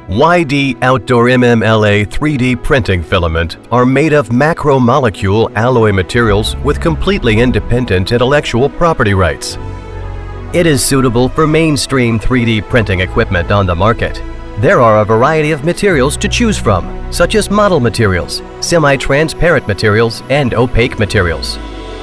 YD Outdoor MMLA 3D printing filament are made of macromolecule alloy materials with completely independent intellectual property rights. It is suitable for mainstream 3D printing equipment on the market. There are a variety of materials to choose from, such as model materials, semi-transparent materials, and opaque materials.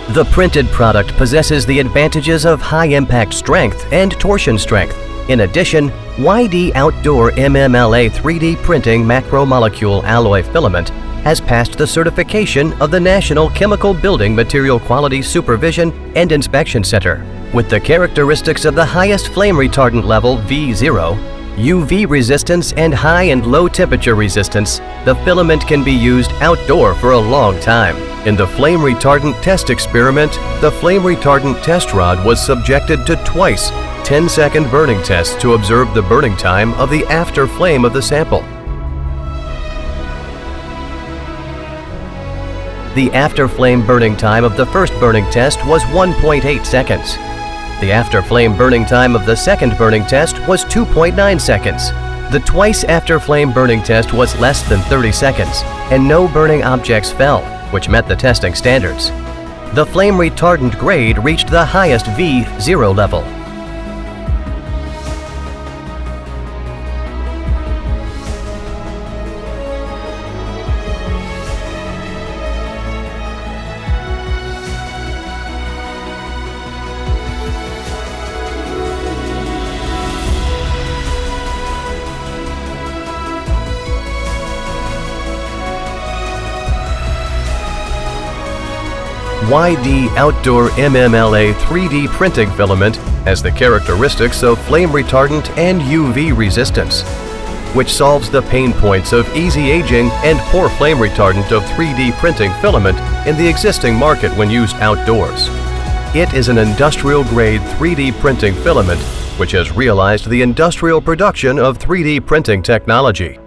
The printed product possesses the advantages of high impact strength and torsion strength. In addition, YD Outdoor MMLA 3D printing macromolecule alloy filament has passed the certification of the National Chemical Building Material Quality Supervision and Inspection Center. With the characteristics of the highest flame retardant level V0, UV resistance, and high and low temperature resistance, the filament can be used outdoor for a long time. In the flame retardant test experiment, the flame retardant test rod was subjected to twice 10-second burning tests to observe the burning time of the after flame of the sample. The after flame burning time of the first burning test was 1.8 seconds. The after flame burning time of the second burning test was 2.9 seconds. The twice after flame burning test was less than 30 seconds, and no burning objects fell, which met the testing standards. The flame retardant grade reached the highest V0 level. YD Outdoor MMLA 3D printing filament has the characteristics of flame retardant and UV resistance, which solves the pain points of easy aging and poor flame retardant of 3D printing filament in the existing market when used outdoors. It is an industrial-grade 3D printing filament which has realized the industrial production of 3D printing technology.